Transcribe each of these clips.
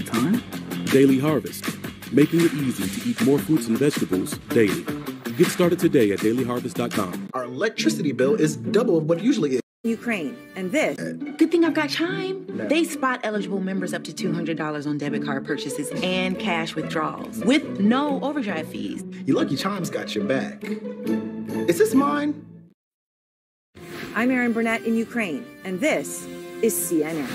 time. Daily Harvest, making it easy to eat more fruits and vegetables daily. Get started today at dailyharvest.com. Our electricity bill is double what it usually is. Ukraine, and this. Good thing I've got Chime. No. They spot eligible members up to $200 on debit card purchases and cash withdrawals with no overdraft fees. You're lucky Chime's got your back. Is this mine? I'm Erin Burnett in Ukraine, and this is CNN.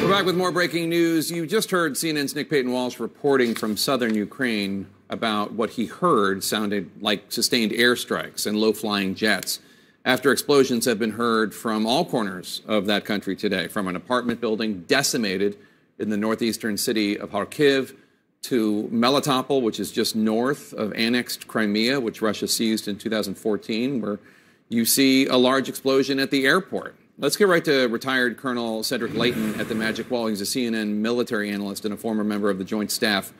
We're back with more breaking news. You just heard CNN's Nick Payton-Walsh reporting from southern Ukraine about what he heard sounded like sustained airstrikes and low-flying jets after explosions have been heard from all corners of that country today, from an apartment building decimated in the northeastern city of Kharkiv to Melitopol, which is just north of annexed Crimea, which Russia seized in 2014, where you see a large explosion at the airport. Let's get right to retired Colonel Cedric Leighton at the Magic Wall. He's a CNN military analyst and a former member of the Joint Staff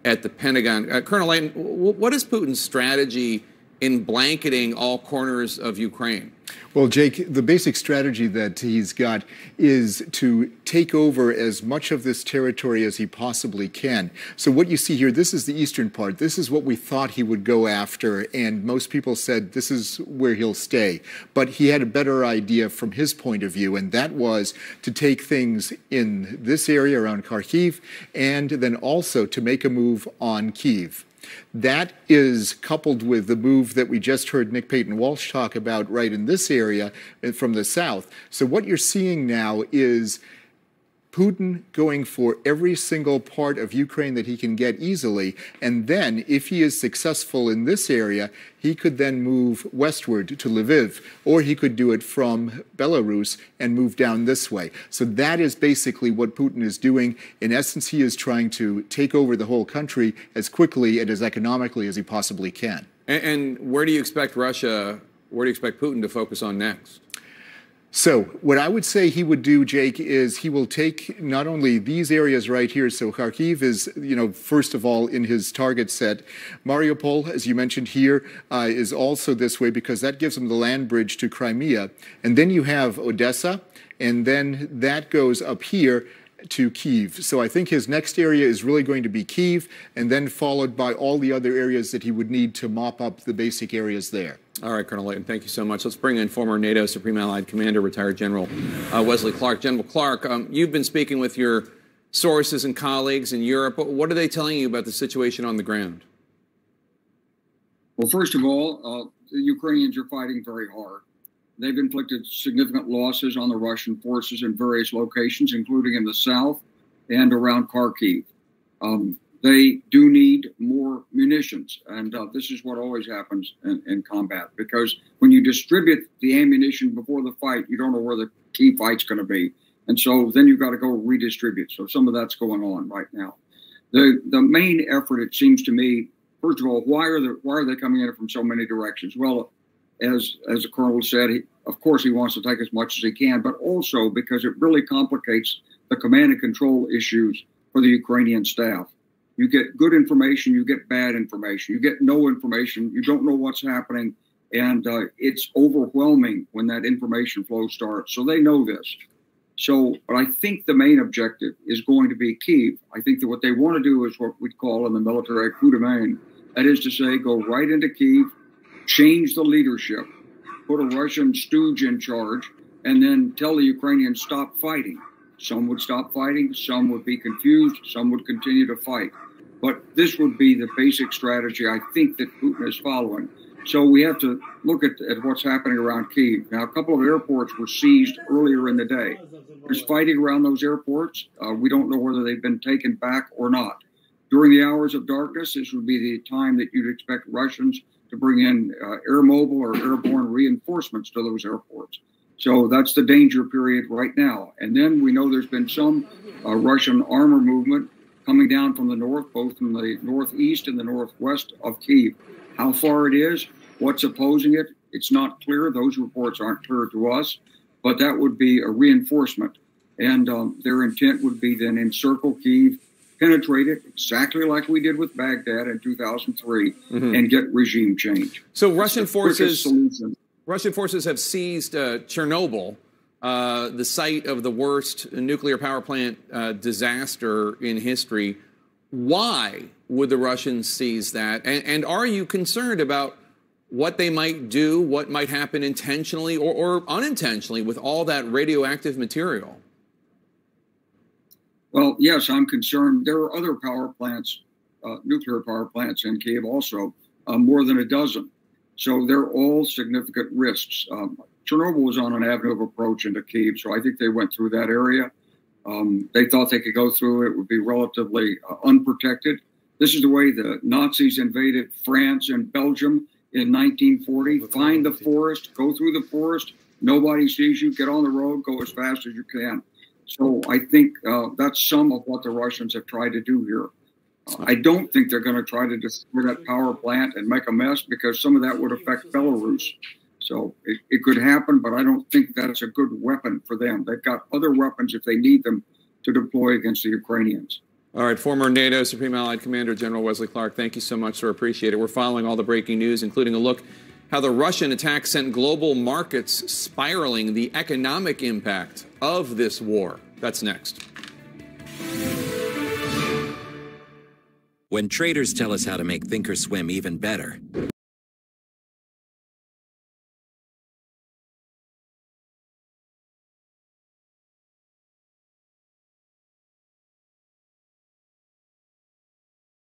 at the Pentagon. Colonel Leighton, what is Putin's strategy in blanketing all corners of Ukraine? Well, Jake, the basic strategy that he's got is to take over as much of this territory as he possibly can. So what you see here, this is the eastern part. This is what we thought he would go after, and most people said this is where he'll stay. But he had a better idea from his point of view, and that was to take things in this area around Kharkiv and then also to make a move on Kyiv. That is coupled with the move that we just heard Nick Payton-Walsh talk about right in this area from the south. So what you're seeing now is Putin going for every single part of Ukraine that he can get easily. And then, if he is successful in this area, he could then move westward to Lviv, or he could do it from Belarus and move down this way. So that is basically what Putin is doing. In essence, he is trying to take over the whole country as quickly and as economically as he possibly can. And where do you expect Putin to focus on next? So what I would say he would do, Jake, is he will take not only these areas right here. So Kharkiv is, first of all, in his target set. Mariupol, as you mentioned here, is also this way because that gives him the land bridge to Crimea. And then you have Odessa, and then that goes up here to Kyiv. So I think his next area is really going to be Kyiv, and then followed by all the other areas that he would need to mop up the basic areas there. All right, Colonel Leighton, thank you so much. Let's bring in former NATO Supreme Allied Commander, retired General Wesley Clark. General Clark, you've been speaking with your sources and colleagues in Europe. What are they telling you about the situation on the ground? Well, first of all, the Ukrainians are fighting very hard. They've inflicted significant losses on the Russian forces in various locations, including in the south and around Kharkiv. They do need more munitions, and this is what always happens in combat, because when you distribute the ammunition before the fight, you don't know where the key fight's going to be, and so then you've got to go redistribute. So some of that's going on right now. The main effort, it seems to me, first of all, why are they coming in from so many directions? Well, as the colonel said, of course he wants to take as much as he can, but also because it really complicates the command and control issues for the Ukrainian staff. You get good information, you get bad information, you get no information, you don't know what's happening, and it's overwhelming when that information flow starts. So they know this. But I think the main objective is going to be Kyiv. I think that what they want to do is what we'd call in the military a coup de main. That is to say, go right into Kyiv, change the leadership, put a Russian stooge in charge, and then tell the Ukrainians stop fighting. Some would stop fighting, some would be confused, some would continue to fight. But this would be the basic strategy I think that Putin is following. So we have to look at what's happening around Kyiv. Now, a couple of airports were seized earlier in the day. There's fighting around those airports. We don't know whether they've been taken back or not. During the hours of darkness, this would be the time that you'd expect Russians to bring in air mobile or airborne reinforcements to those airports. So that's the danger period right now. And then we know there's been some Russian armor movement coming down from the north, both from the northeast and the northwest of Kyiv. How far it is, what's opposing it, it's not clear. Those reports aren't clear to us, but that would be a reinforcement. And their intent would be then encircle Kyiv, penetrate it exactly like we did with Baghdad in 2003, and get regime change. So Russian forces have seized Chernobyl. the site of the worst nuclear power plant disaster in history. Why would the Russians seize that? And are you concerned about what they might do, what might happen intentionally or unintentionally with all that radioactive material? Well, yes, I'm concerned. There are other power plants, nuclear power plants in Kyiv also, more than a dozen. So they're all significant risks. Chernobyl was on an avenue of approach into Kyiv, so I think they went through that area. They thought they could go through it, would be relatively unprotected. This is the way the Nazis invaded France and Belgium in 1940. Find the forest, go through the forest, nobody sees you, get on the road, go as fast as you can. So I think that's some of what the Russians have tried to do here. I don't think they're going to try to destroy that power plant and make a mess, because some of that would affect Belarus. So it could happen, but I don't think that's a good weapon for them. They've got other weapons if they need them to deploy against the Ukrainians. All right, former NATO Supreme Allied Commander General Wesley Clark, thank you so much, sir. Appreciate it. We're following all the breaking news, including a look how the Russian attack sent global markets spiraling, the economic impact of this war. That's next. When traders tell us how to make Thinkorswim even better,